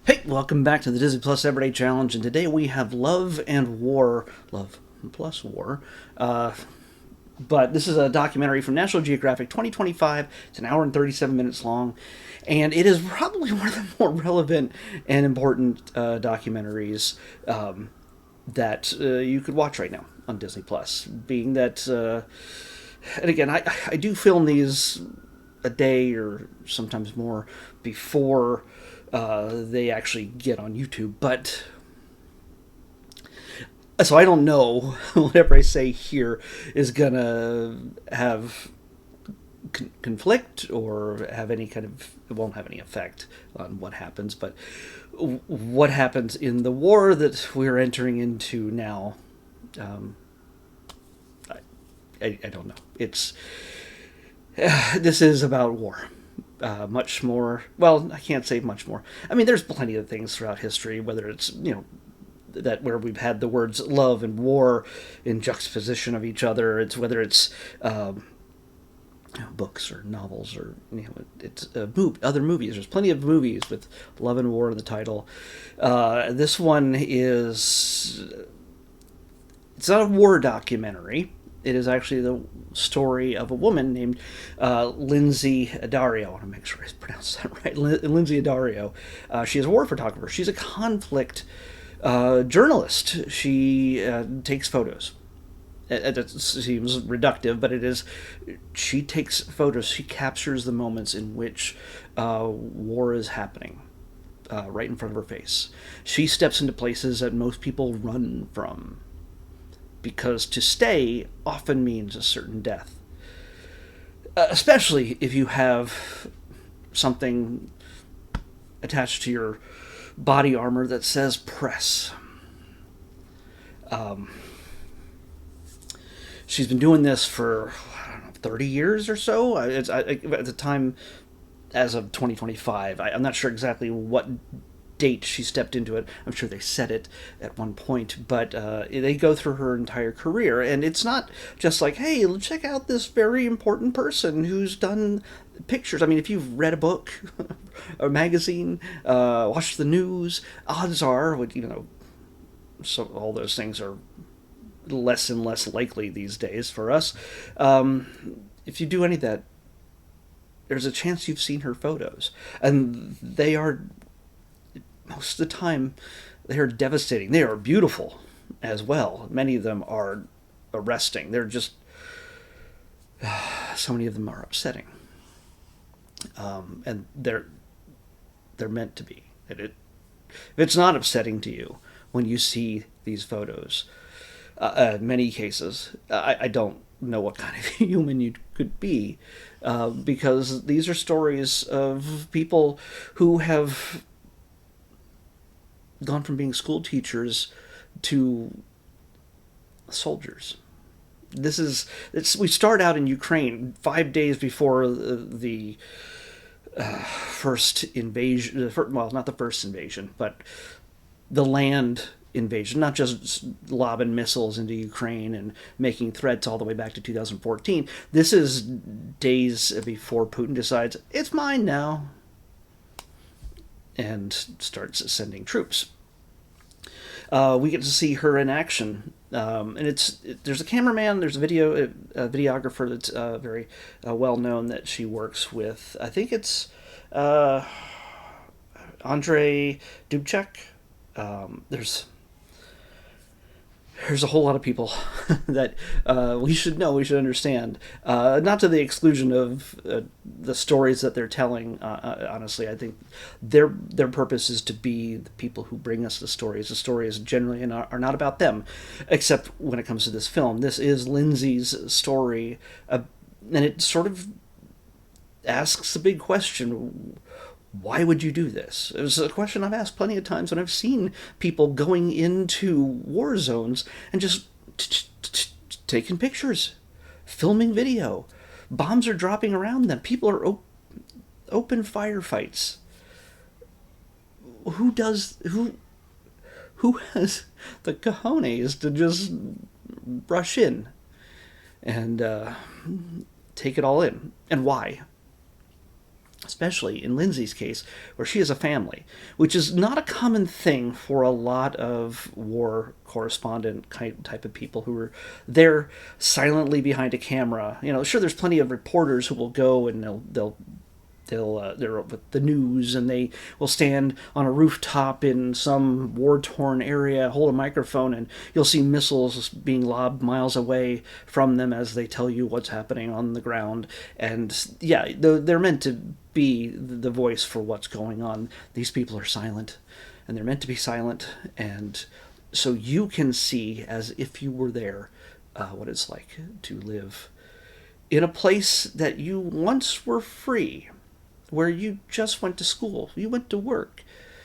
Hey, welcome back to the Disney Plus Everyday Challenge, and today we have Love and War. Love plus War. But this is a documentary from National Geographic 2025. It's an hour and 37 minutes long, and it is probably one of the more relevant and important documentaries that you could watch right now on Disney Plus. Being that, and again, I do film these a day or sometimes more before they actually get on YouTube. But so I don't know whatever I say here is gonna have conflict or have any kind of, it won't have any effect on what happens. But what happens in the war that we're entering into now, um, I don't know. It's this is about war. Much more. Well, I can't say much more. I mean, there's plenty of things throughout history, whether it's that where we've had the words love and war in juxtaposition of each other. It's whether it's books or novels or it's other movies. There's plenty of movies with love and war in the title. This one is, it's not a war documentary. It is actually the story of a woman named Lindsay Addario. I want to make sure I pronounce that right. Lindsay Addario. She is a war photographer. She's a conflict journalist. She takes photos. It seems reductive, but it is. She takes photos. She captures the moments in which war is happening right in front of her face. She steps into places that most people run from, because to stay often means a certain death. Especially if you have something attached to your body armor that says press. She's been doing this for, I don't know, 30 years or so. At the time, as of 2025, I'm not sure exactly what date she stepped into it. I'm sure they said it at one point, but they go through her entire career, and it's not just like, hey, check out this very important person who's done pictures. I mean, if you've read a book, a magazine, watched the news, odds are, so all those things are less and less likely these days for us. If you do any of that, there's a chance you've seen her photos, and they are, most of the time, they are devastating. They are beautiful as well. Many of them are arresting. They're just, so many of them are upsetting, and they're meant to be. If it's not upsetting to you when you see these photos, many cases, I don't know what kind of human you could be, because these are stories of people who have gone from being school teachers to soldiers. We start out in Ukraine 5 days before the first invasion. Well, not the first invasion, but the land invasion. Not just lobbing missiles into Ukraine and making threats all the way back to 2014. This is days before Putin decides it's mine now and starts sending troops. We get to see her in action, and there's a cameraman, there's a videographer that's very well known that she works with. I think it's Andrei Dubček. There's a whole lot of people that we should know, we should understand. Not to the exclusion of the stories that they're telling. Honestly, I think their purpose is to be the people who bring us the stories. The stories generally are not about them, except when it comes to this film. This is Lindsay's story, and it sort of asks a big question. Why would you do this? It was a question I've asked plenty of times when I've seen people going into war zones and just taking pictures, filming video. Bombs are dropping around them. People are open firefights. Who has the cojones to just rush in and take it all in? And why? especially in Lindsay's case, where she has a family, which is not a common thing for a lot of war correspondent type of people who are there silently behind a camera. You know, sure, there's plenty of reporters who will go and they're with the news, and they will stand on a rooftop in some war-torn area, hold a microphone, and you'll see missiles being lobbed miles away from them as they tell you what's happening on the ground. And yeah, they're meant to be the voice for what's going on. These people are silent, and they're meant to be silent, and so you can see, as if you were there, what it's like to live in a place that you once were free, where you just went to school, you went to work,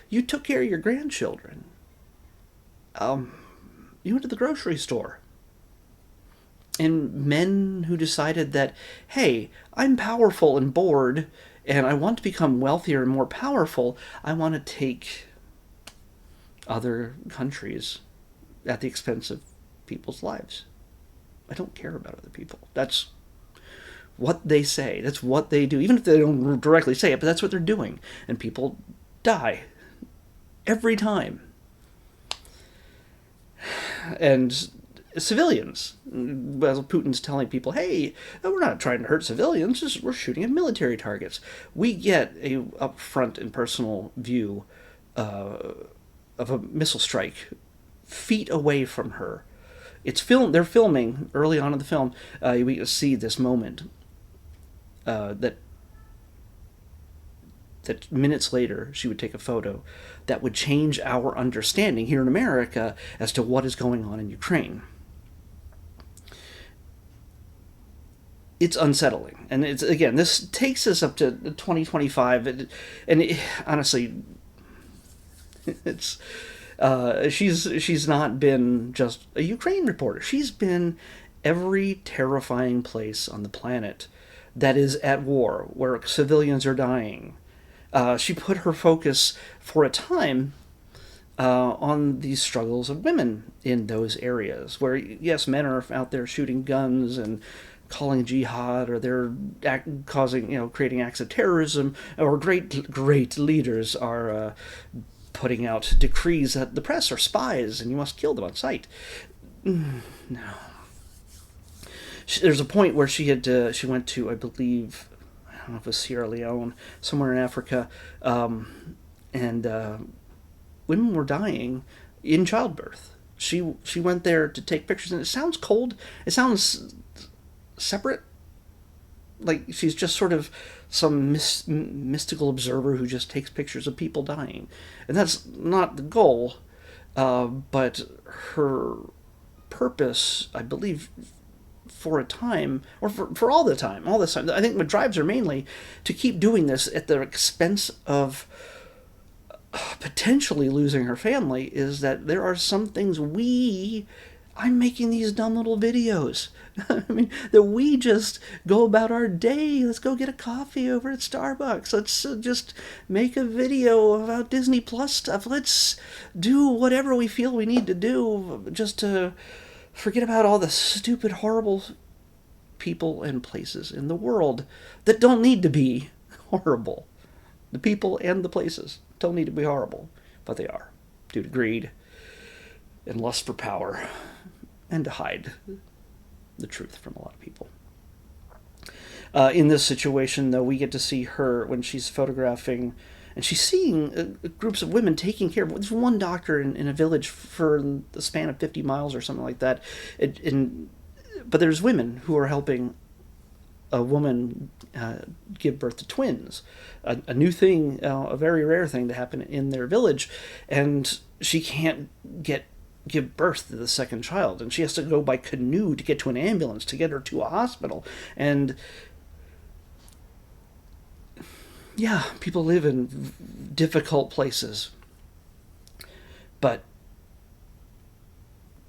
you took care of your grandchildren, you went to the grocery store. And men who decided that, hey, I'm powerful and bored, and I want to become wealthier and more powerful, I want to take other countries at the expense of people's lives. I don't care about other people. That's what they say. That's what they do. Even if they don't directly say it, but that's what they're doing. And people die every time. And civilians, as Putin's telling people, hey, we're not trying to hurt civilians, just we're shooting at military targets. We get a upfront and personal view of a missile strike feet away from her. They're filming early on in the film. We see this moment that minutes later she would take a photo that would change our understanding here in America as to what is going on in Ukraine. It's unsettling, and it's, again, this takes us up to 2025, and honestly, it's she's not been just a Ukraine reporter. She's been every terrifying place on the planet that is at war, where civilians are dying. She put her focus for a time on the struggles of women in those areas, where, yes, men are out there shooting guns and calling jihad, or they're creating acts of terrorism, or great leaders are putting out decrees that the press are spies and you must kill them on sight. No. There's a point where she went to, I believe, I don't know if it was Sierra Leone, somewhere in Africa, and women were dying in childbirth. She went there to take pictures, and it sounds cold. It sounds separate, like she's just sort of some mystical observer who just takes pictures of people dying, and that's not the goal. But her purpose, I believe, for a time, or for all this time, I think what drives her mainly to keep doing this at the expense of potentially losing her family, is that there are some things I'm making these dumb little videos. I mean, that we just go about our day. Let's go get a coffee over at Starbucks. Let's just make a video about Disney Plus stuff. Let's do whatever we feel we need to do just to forget about all the stupid, horrible people and places in the world that don't need to be horrible. The people and the places don't need to be horrible, but they are, due to greed and lust for power, and to hide the truth from a lot of people. In this situation, though, we get to see her when she's photographing, and she's seeing groups of women taking care of. There's one doctor in a village for the span of 50 miles or something like that, but there's women who are helping a woman give birth to twins, a new thing, a very rare thing to happen in their village, and she can't give birth to the second child, and she has to go by canoe to get to an ambulance to get her to a hospital. And yeah, people live in difficult places, but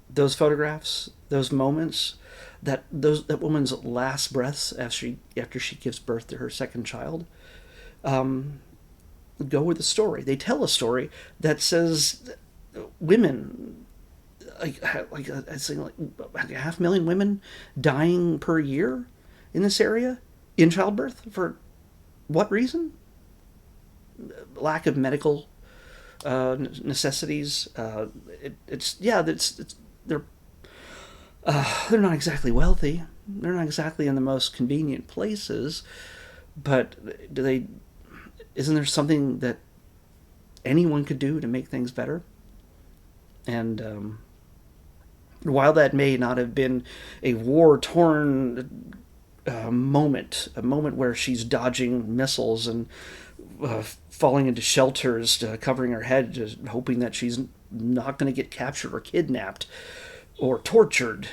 those photographs, those moments, that woman's last breaths after she gives birth to her second child, go with the story. They tell a story that says women, like 500,000 women dying per year in this area in childbirth. For what reason? lack of medical necessities. They're they're not exactly wealthy. They're not exactly in the most convenient places, but do they? Isn't there something that anyone could do to make things better? And while that may not have been a war-torn moment, a moment where she's dodging missiles and falling into shelters, covering her head, just hoping that she's not going to get captured or kidnapped or tortured.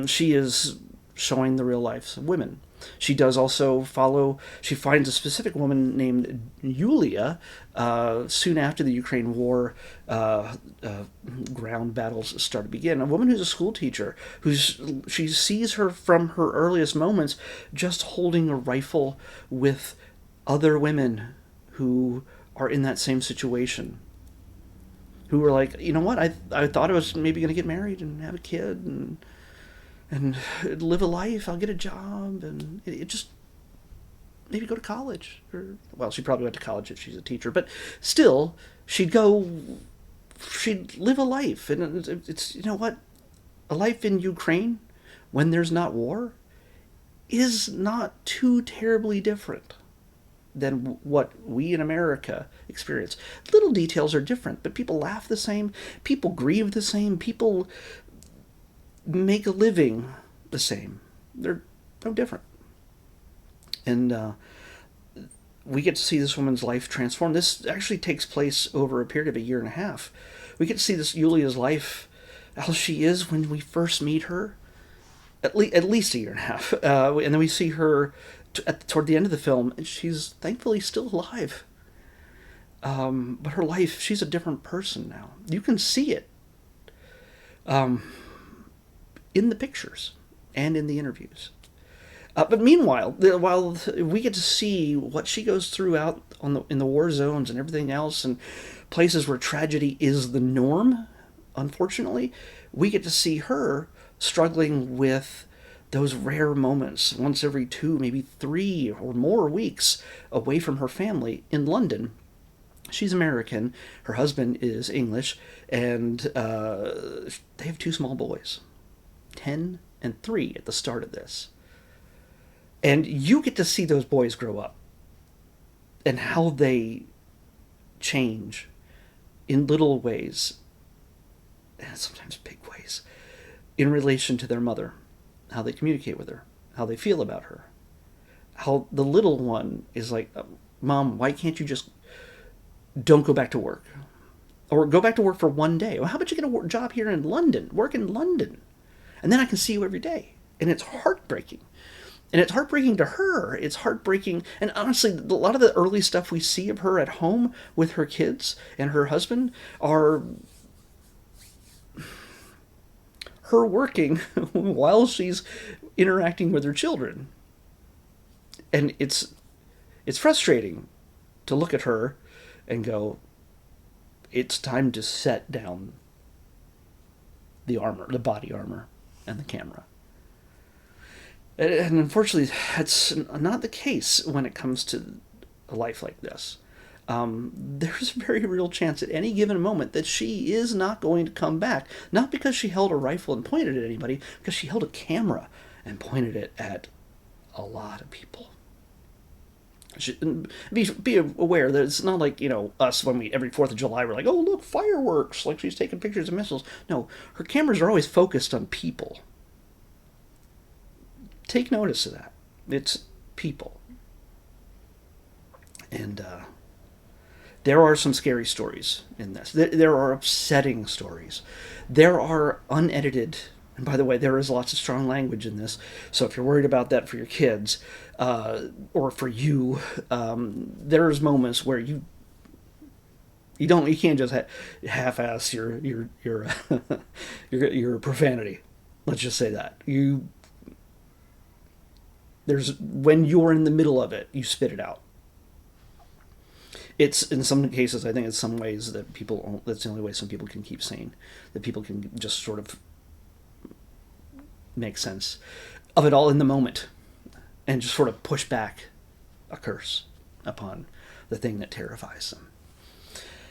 She is showing the real lives of women. She does also follow, she finds a specific woman named Yulia soon after the Ukraine war ground battles start to begin. A woman who's a school teacher, she sees her from her earliest moments just holding a rifle with other women who are in that same situation. Who are like, you know what? I thought I was maybe going to get married and have a kid and live a life. I'll get a job and it just maybe go to college. Or well, she probably went to college if she's a teacher, but still, she'd live a life, and it's you know what, a life in Ukraine when there's not war is not too terribly different than what we in America experience. Little details are different, but people laugh the same, people grieve the same, people make a living the same. They're no different. And we get to see this woman's life transform. This actually takes place over a period of a year and a half. We get to see this Yulia's life, how she is when we first meet her, at least a year and a half. And then we see her toward the end of the film, and she's thankfully still alive. But her life, she's a different person now. You can see it in the pictures and in the interviews. But meanwhile, while we get to see what she goes through out in the war zones and everything else, and places where tragedy is the norm, unfortunately, we get to see her struggling with those rare moments once every 2, maybe 3 or more weeks away from her family in London. She's American, her husband is English, and they have 2 small boys, 10 and 3 at the start of this. And you get to see those boys grow up and how they change in little ways, and sometimes big ways, in relation to their mother, how they communicate with her, how they feel about her, how the little one is like, Mom, why can't you just don't go back to work? Or go back to work for one day. Well, how about you get a job here in London, work in London, and then I can see you every day. And it's heartbreaking. And it's heartbreaking to her. It's heartbreaking. And honestly, a lot of the early stuff we see of her at home with her kids and her husband are her working while she's interacting with her children. And it's frustrating to look at her and go, it's time to set down the armor, the body armor, and the camera. And unfortunately, that's not the case when it comes to a life like this. There's a very real chance at any given moment that she is not going to come back. Not because she held a rifle and pointed it at anybody, because she held a camera and pointed it at a lot of people. Be aware that it's not like, us when we, every 4th of July, we're like, oh, look, fireworks, like she's taking pictures of missiles. No, her cameras are always focused on people. Take notice of that. It's people. And there are some scary stories in this. There are upsetting stories. There are unedited, and by the way, there is lots of strong language in this, so if you're worried about that for your kids, or for you, there's moments where you can't just half-ass your your profanity. Let's just say that. When you're in the middle of it, you spit it out. It's, in some cases, I think in some ways that's the only way some people can keep sane. That people can just sort of make sense of it all in the moment and just sort of push back a curse upon the thing that terrifies them.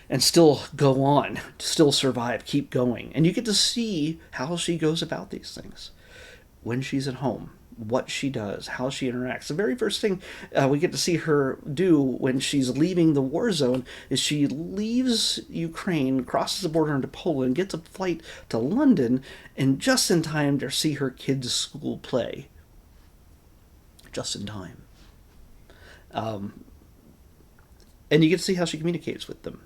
And still go on, still survive, keep going. And you get to see how she goes about these things when she's at home, what she does, how she interacts. The very first thing we get to see her do when she's leaving the war zone is she leaves Ukraine, crosses the border into Poland, gets a flight to London, and just in time to see her kids' school play. Just in time. And you get to see how she communicates with them.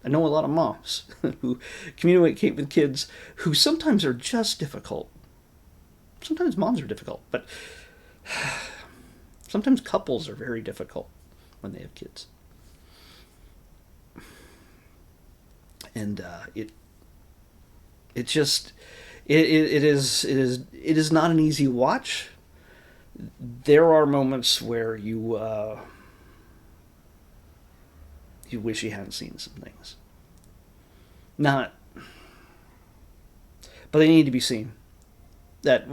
I know a lot of moms who communicate with kids who sometimes are just difficult. Sometimes moms are difficult, but sometimes couples are very difficult when they have kids. And it is not an easy watch. There are moments where you wish you hadn't seen some things. But they need to be seen. There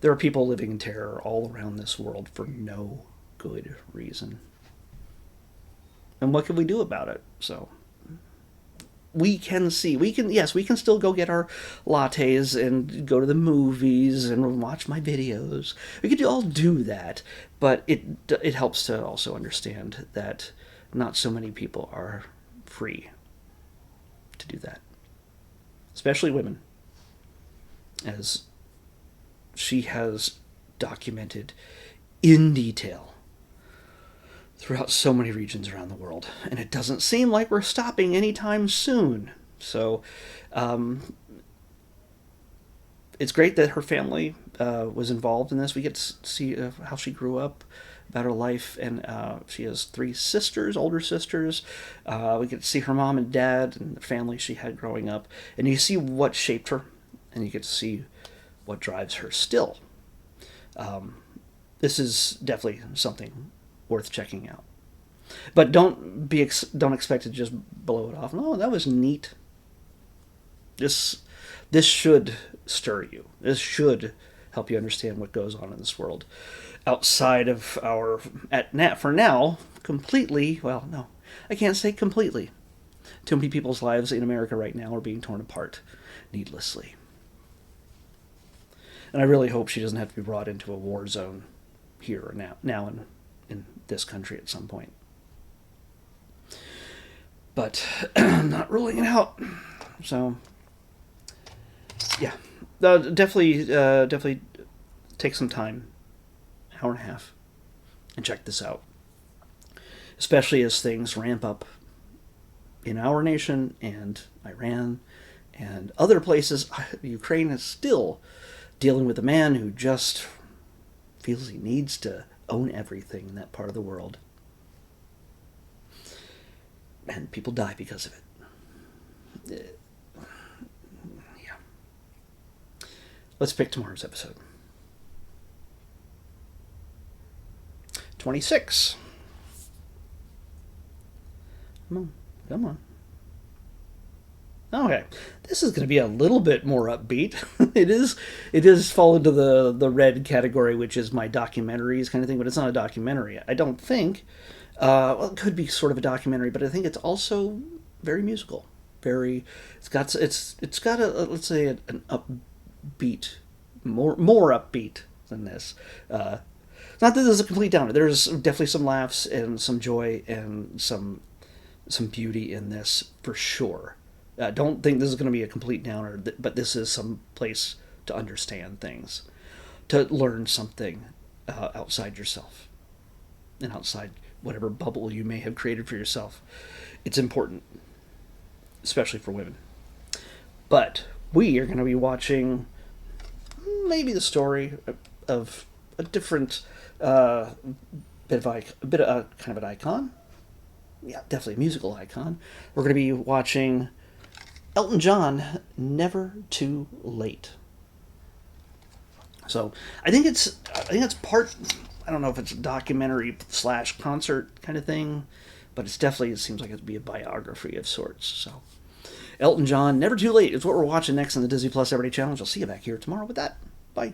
are people living in terror all around this world for no good reason. And what can we do about it? So we can still go get our lattes and go to the movies and watch my videos. We could all do that, but it helps to also understand that not so many people are free to do that, especially women, as she has documented in detail throughout so many regions around the world. And it doesn't seem like we're stopping anytime soon. So it's great that her family was involved in this. We get to see how she grew up, about her life, and she has 3 sisters, older sisters. We get to see her mom and dad and the family she had growing up. And you see what shaped her, and you get to see what drives her still. This is definitely something worth checking out. But don't expect to just blow it off. No, that was neat. This should stir you. This should help you understand what goes on in this world outside of our, for now, completely, well, no, I can't say completely. Too many people's lives in America right now are being torn apart needlessly. And I really hope she doesn't have to be brought into a war zone here or now in this country at some point. But I'm not ruling it out. So, yeah, definitely take some time, hour and a half, and check this out. Especially as things ramp up in our nation and Iran and other places. Ukraine is still dealing with a man who just feels he needs to own everything in that part of the world. And people die because of it. Yeah. Let's pick tomorrow's episode. 26. Come on. Okay, this is going to be a little bit more upbeat. It is fall into the red category, which is my documentaries kind of thing, but it's not a documentary. I don't think. Well, it could be sort of a documentary, but I think it's also very musical. It's got a let's say an upbeat, more upbeat than this. It's not that this is a complete downer. There's definitely some laughs and some joy and some beauty in this for sure. Don't think this is going to be a complete downer, but this is some place to understand things, to learn something outside yourself and outside whatever bubble you may have created for yourself. It's important, especially for women. But we are going to be watching maybe the story of a different kind of an icon. Yeah, definitely a musical icon. We're going to be watching Elton John, Never Too Late. So I think it's part, I don't know if it's a documentary / concert kind of thing, but it seems like it'd be a biography of sorts. So Elton John, Never Too Late is what we're watching next on the Disney Plus Everyday Challenge. I'll see you back here tomorrow with that. Bye.